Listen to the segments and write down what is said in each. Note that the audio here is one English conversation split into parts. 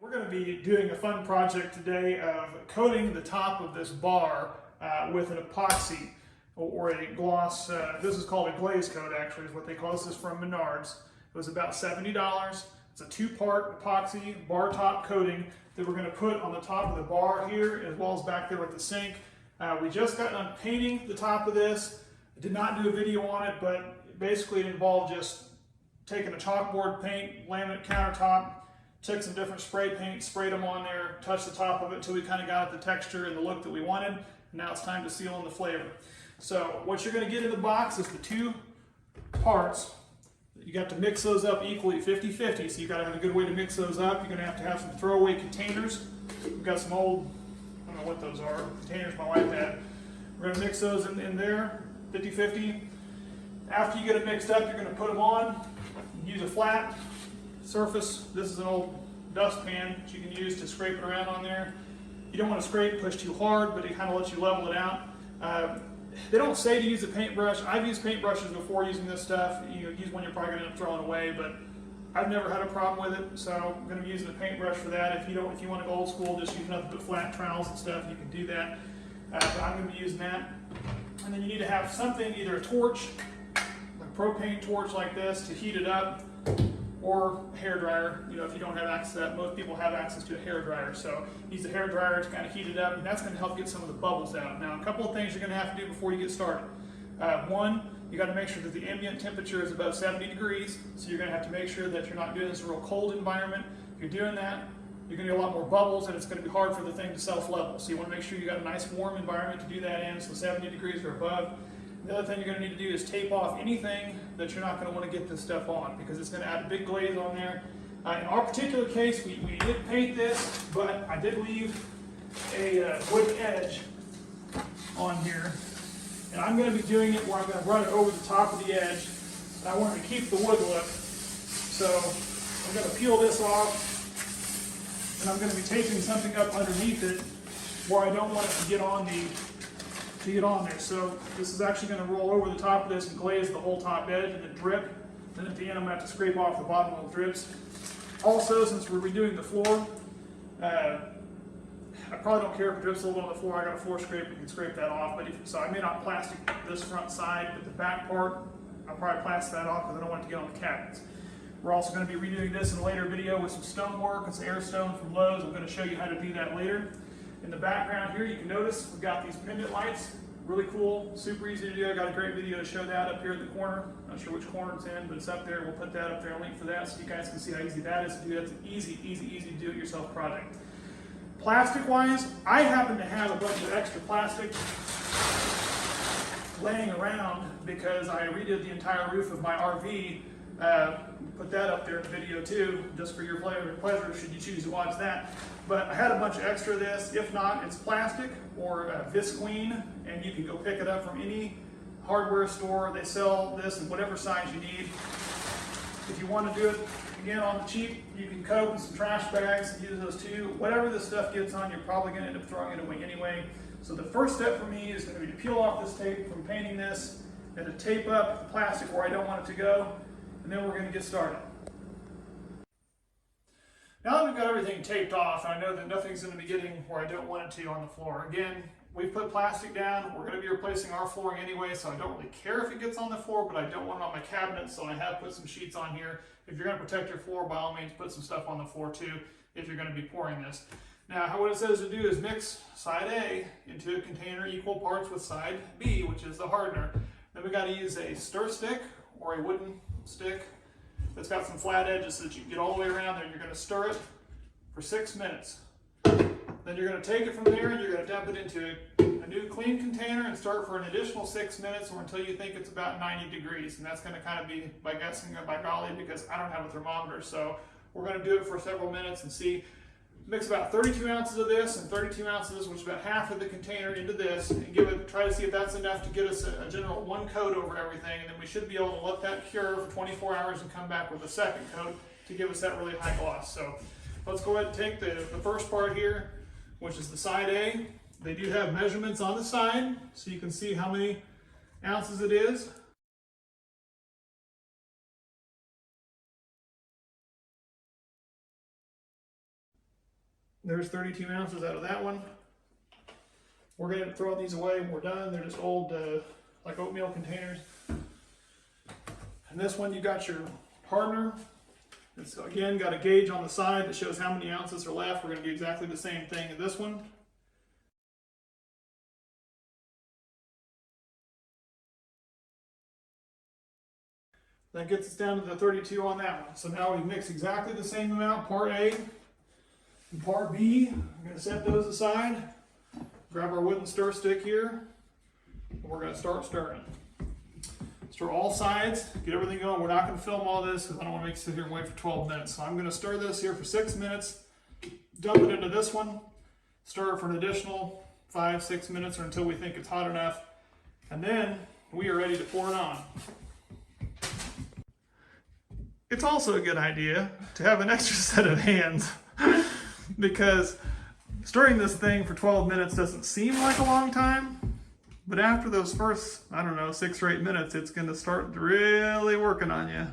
We're going to be doing a fun project today of coating the top of this bar with an epoxy or a gloss. This is called a glaze coat, actually, is what they call this. This is from Menards. It was about $70. It's a two-part epoxy bar top coating that we're going to put on the top of the bar here as well as back there with the sink. We just got done painting the top of this. I did not do a video on it, but basically it involved just taking a chalkboard paint, laminate countertop, took some different spray paint, sprayed them on there, touched the top of it until we kind of got the texture and the look that we wanted. And now it's time to seal in the flavor. So what you're going to get in the box is the two parts. You got to mix those up equally, 50-50, so you got to have a good way to mix those up. You're going to have some throwaway containers. We've got some old, I don't know what those are, containers my wife had. We're going to mix those in there, 50-50. After you get it mixed up, you're going to put them on. Use a flat surface. This is an old dustpan that you can use to scrape it around on there. You don't want to scrape and push too hard, but it kind of lets you level it out. They don't say to use a paintbrush. I've used paintbrushes before using this stuff. You use one you're probably going to end up throwing away, but I've never had a problem with it, so I'm going to be using a paintbrush for that. If you want to go old school, just use nothing but flat trowels and stuff, you can do that. But I'm going to be using that. And then you need to have something, either a torch, like a propane torch like this, to heat it up, or a hairdryer. You know, if you don't have access to that, most people have access to a hairdryer. So use a hairdryer to kind of heat it up, and that's going to help get some of the bubbles out. Now, a couple of things you're going to have to do before you get started. One, you got to make sure that the ambient temperature is above 70 degrees. So you're going to have to make sure that you're not doing this in a real cold environment. If you're doing that, you're going to get a lot more bubbles, and it's going to be hard for the thing to self-level. So you want to make sure you got a nice warm environment to do that in, so 70 degrees or above. The other thing you're going to need to do is tape off anything that you're not going to want to get this stuff on, because it's going to add a big glaze on there. In our particular case, we did paint this, but I did leave a wood edge on here. And I'm going to be doing it where I'm going to run it over the top of the edge. And I want to keep the wood look. So I'm going to peel this off, and I'm going to be taping something up underneath it where I don't want it to get on there. So this is actually going to roll over the top of this and glaze the whole top edge and then drip. Then at the end I'm going to have to scrape off the bottom of the drips. Also, since we're redoing the floor, I probably don't care if it drips a little bit on the floor. I got a floor scraper, you can scrape that off. So I may not plastic this front side, but the back part, I'll probably plastic that off because I don't want it to get on the cabinets. We're also going to be redoing this in a later video with some stonework and some air stone from Lowe's. I'm going to show you how to do that later. In the background here, you can notice we've got these pendant lights. Really cool, super easy to do. I got a great video to show that up here in the corner. Not sure which corner it's in, but it's up there. We'll put that up there and link for that so you guys can see how easy that is to do. That's an easy to do-it-yourself project. Plastic-wise, I happen to have a bunch of extra plastic laying around because I redid the entire roof of my RV. Put that up there in the video too, just for your pleasure, should you choose to watch that. But I had a bunch of extra of this. If not, it's plastic or visqueen, and you can go pick it up from any hardware store. They sell this in whatever size you need. If you want to do it, again, on the cheap, you can coat with some trash bags and use those too. Whatever this stuff gets on, you're probably going to end up throwing it away anyway. So the first step for me is going to be to peel off this tape from painting this and to tape up the plastic where I don't want it to go. And then we're going to get started. Now that we've got everything taped off, I know that nothing's going to be getting where I don't want it to on the floor. Again, we've put plastic down. We're going to be replacing our flooring anyway, so I don't really care if it gets on the floor, but I don't want it on my cabinet, so I have put some sheets on here. If you're going to protect your floor, by all means, put some stuff on the floor too, if you're going to be pouring this. Now, what it says to do is mix side A into a container equal parts with side B, which is the hardener. Then we got to use a stir stick or a wooden stick that's got some flat edges so that you can get all the way around there, and you're going to stir it for 6 minutes. Then you're going to take it from there and you're going to dump it into a new clean container and start for an additional 6 minutes or until you think it's about 90 degrees. And that's going to kind of be by guessing by golly, because I don't have a thermometer. So we're going to do it for several minutes and see. Mix about 32 ounces of this and 32 ounces, which is about half of the container, into this, and try to see if that's enough to get us a general one coat over everything, and then we should be able to let that cure for 24 hours and come back with a second coat to give us that really high gloss. So let's go ahead and take the first part here, which is the side A. They do have measurements on the side, so you can see how many ounces it is. There's 32 ounces out of that one. We're going to throw these away when we're done. They're just old, like oatmeal containers. And this one, you got your hardener. It's again got a gauge on the side that shows how many ounces are left. We're going to do exactly the same thing in this one. That gets us down to the 32 on that one. So now we mix exactly the same amount, part A and part B. I'm going to set those aside. Grab our wooden stir stick here, and we're going to start stirring. Stir all sides, get everything going. We're not going to film all this because I don't want to make you sit here and wait for 12 minutes. So I'm going to stir this here for 6 minutes, dump it into this one, stir it for an additional 5-6 minutes or until we think it's hot enough, and then we are ready to pour it on. It's also a good idea to have an extra set of hands because stirring this thing for 12 minutes doesn't seem like a long time, but after those first, I don't know, 6 or 8 minutes, it's going to start really working on you.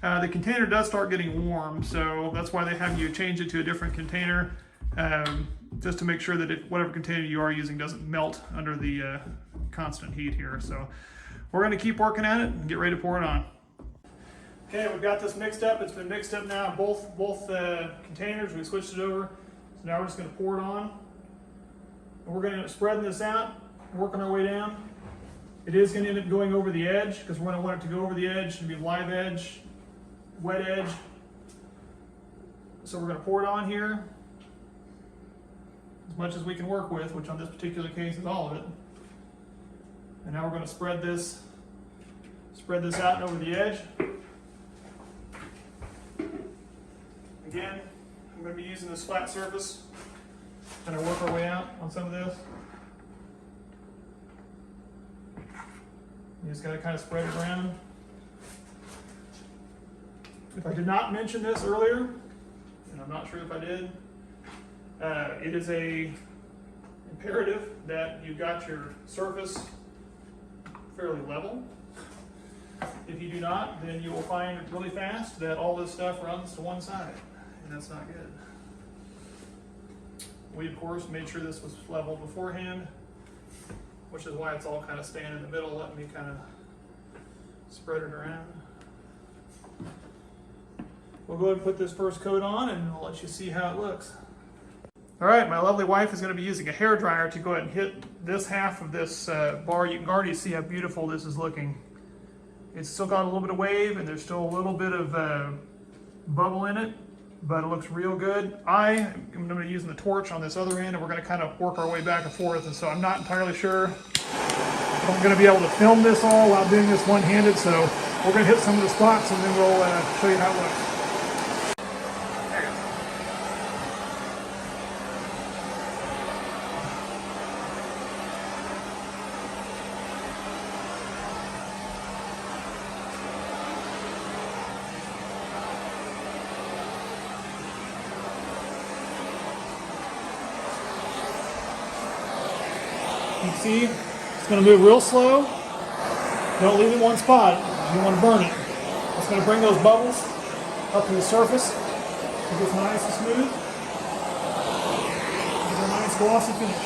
The container does start getting warm, so that's why they have you change it to a different container, just to make sure that whatever container you are using doesn't melt under the constant heat here. So we're going to keep working at it and get ready to pour it on. Okay, we've got this mixed up. It's been mixed up now, both containers. We switched it over. So now we're just going to pour it on. And we're going to end up spreading this out, working our way down. It is going to end up going over the edge because we're going to want it to go over the edge. It's going to be live edge, wet edge. So we're going to pour it on here as much as we can work with, which on this particular case is all of it. And now we're going to spread this out and over the edge. Again, I'm going to be using this flat surface, kind of work our way out on some of this. You just got to kind of spread it around. If I did not mention this earlier, and I'm not sure if I did, it is a imperative that you've got your surface fairly level. If you do not, then you will find really fast that all this stuff runs to one side. And that's not good. We, of course, made sure this was level beforehand, which is why it's all kind of staying in the middle, letting me kind of spread it around. We'll go ahead and put this first coat on and I'll let you see how it looks. All right, my lovely wife is going to be using a hair dryer to go ahead and hit this half of this bar. You can already see how beautiful this is looking. It's still got a little bit of wave and there's still a little bit of bubble in it, but it looks real good. I am going to be using the torch on this other end and we're going to kind of work our way back and forth, and so I'm not entirely sure if I'm going to be able to film this all while doing this one-handed, so we're going to hit some of the spots and then we'll show you how it looks. You can see it's going to move real slow. Don't leave it in one spot. You don't want to burn it. It's going to bring those bubbles up to the surface. It gets nice and smooth. It's a nice glossy finish.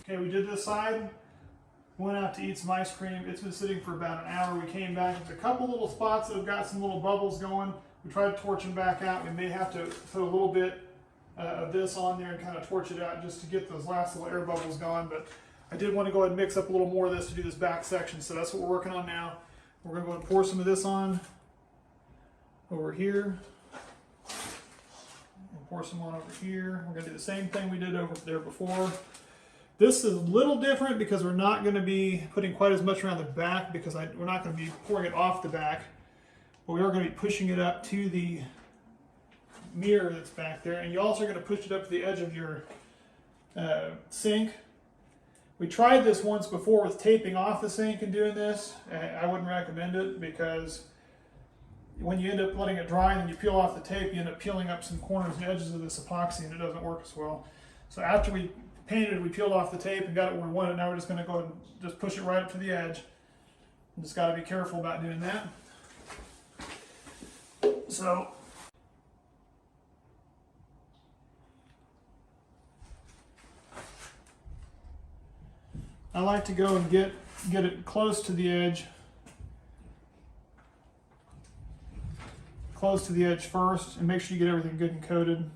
Okay, we did this side. Went out to eat some ice cream. It's been sitting for about an hour. We came back. There's a couple little spots that have got some little bubbles going. We tried to torch them back out. We may have to put a little bit of this on there and kind of torch it out just to get those last little air bubbles going, but I did want to go ahead and mix up a little more of this to do this back section, so that's what we're working on now. We're going to go and pour some of this on over here and pour some on over here. We're going to do the same thing we did over there before. This is a little different because we're not going to be putting quite as much around the back because we're not going to be pouring it off the back, but we are going to be pushing it up to the mirror that's back there, and you also are going to push it up to the edge of your sink. We tried this once before with taping off the sink and doing this. I wouldn't recommend it because when you end up letting it dry and then you peel off the tape, you end up peeling up some corners and edges of this epoxy and it doesn't work as well. So after we painted, we peeled off the tape and got it where we wanted. Now we're just going to go and just push it right up to the edge. You just got to be careful about doing that. So I like to go and get it close to the edge. Close to the edge first, and make sure you get everything good and coated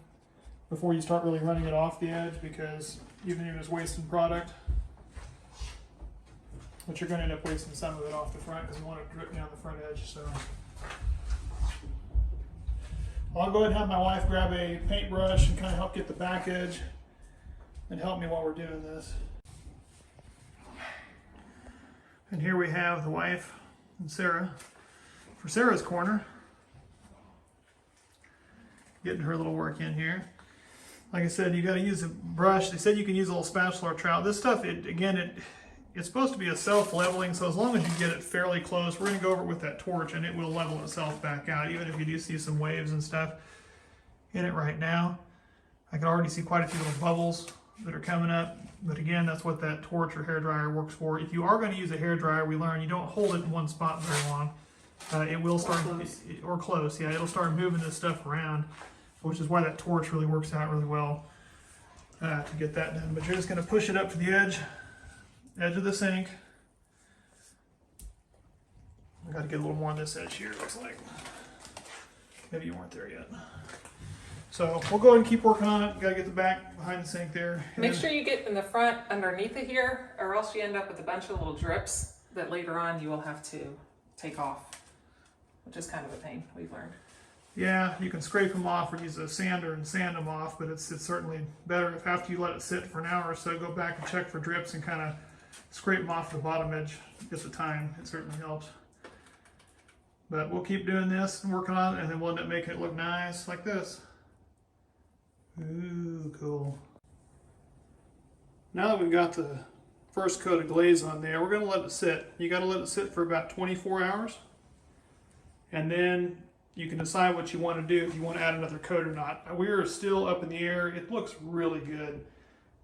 before you start really running it off the edge, because even if you're just wasting product, but you're going to end up wasting some of it off the front because you want it to drip down the front edge. So I'll go ahead and have my wife grab a paintbrush and kind of help get the back edge and help me while we're doing this. And here we have the wife and Sarah for Sarah's corner, getting her little work in here. Like I said, you got to use a brush. They said you can use a little spatula or trowel. This stuff, it's supposed to be a self-leveling, so as long as you get it fairly close, we're going to go over it with that torch and it will level itself back out, even if you do see some waves and stuff in it right now. I can already see quite a few little bubbles that are coming up, but again, that's what that torch or hairdryer works for. If you are going to use a hairdryer, we learned you don't hold it in one spot very long. It will start, or close, yeah, it'll start moving this stuff around, which is why that torch really works out really well to get that done. But you're just going to push it up to the edge of the sink. I got to get a little more on this edge here, it looks like. Maybe you weren't there yet. So we'll go ahead and keep working on it. Got to get the back behind the sink there. Make sure you get in the front underneath it here, or else you end up with a bunch of little drips that later on you will have to take off, which is kind of a pain, we've learned. Yeah, you can scrape them off or use a sander and sand them off, but it's certainly better if after you let it sit for an hour or so, go back and check for drips and kind of scrape them off the bottom edge at the time. It certainly helps. But we'll keep doing this and working on it, and then we'll end up making it look nice like this. Ooh, cool. Now that we've got the first coat of glaze on there, we're going to let it sit. You got to let it sit for about 24 hours. And then you can decide what you want to do, if you want to add another coat or not. We are still up in the air. It looks really good.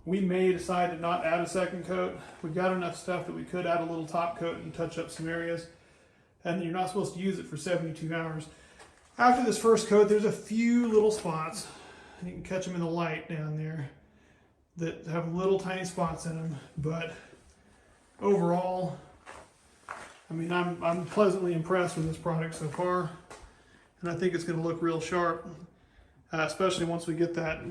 We may decide to not add a second coat. We've got enough stuff that we could add a little top coat and touch up some areas. And you're not supposed to use it for 72 hours. After this first coat, there's a few little spots. You can catch them in the light down there that have little tiny spots in them. But overall, I mean, I'm pleasantly impressed with this product so far. And I think it's going to look real sharp, especially once we get that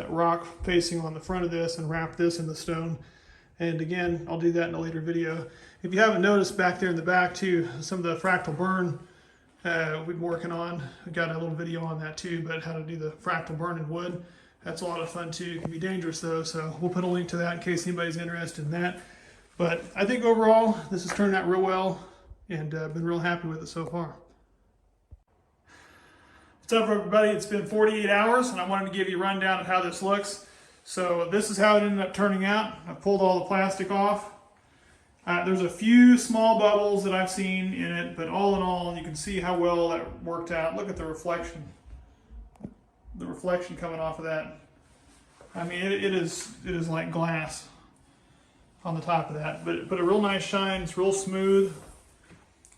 rock facing on the front of this and wrap this in the stone. And again, I'll do that in a later video. If you haven't noticed back there in the back too, some of the fractal burn we've been working on. We got a little video on that too, but how to do the fractal burn in wood. That's a lot of fun too. It can be dangerous though, so we'll put a link to that in case anybody's interested in that. But I think overall, this has turned out real well, and I've been real happy with it so far. What's up, everybody? It's been 48 hours, and I wanted to give you a rundown of how this looks. So this is how it ended up turning out. I pulled all the plastic off. There's a few small bubbles that I've seen in it, but all in all, you can see how well that worked out. Look at the reflection. The reflection coming off of that. I mean, it is like glass on the top of that, but a real nice shine. It's real smooth.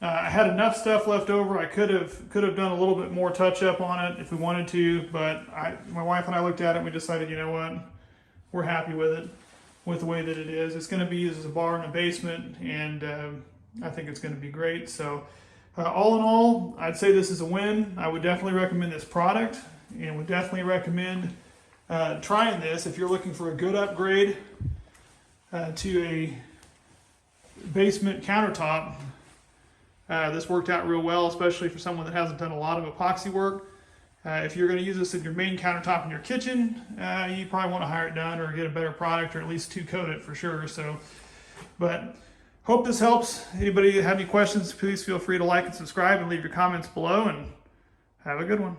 I had enough stuff left over. I could have done a little bit more touch up on it if we wanted to, but my wife and I looked at it and we decided, you know what, we're happy with it, with the way that it is. It's going to be used as a bar in a basement, and I think it's going to be great. So all in all, I'd say this is a win. I would definitely recommend this product, and would definitely recommend trying this if you're looking for a good upgrade to a basement countertop. This worked out real well, especially for someone that hasn't done a lot of epoxy work. If you're going to use this in your main countertop in your kitchen, you probably want to hire it done or get a better product, or at least 2-coat it for sure. So, but hope this helps. Anybody have any questions, please feel free to like and subscribe and leave your comments below, and have a good one.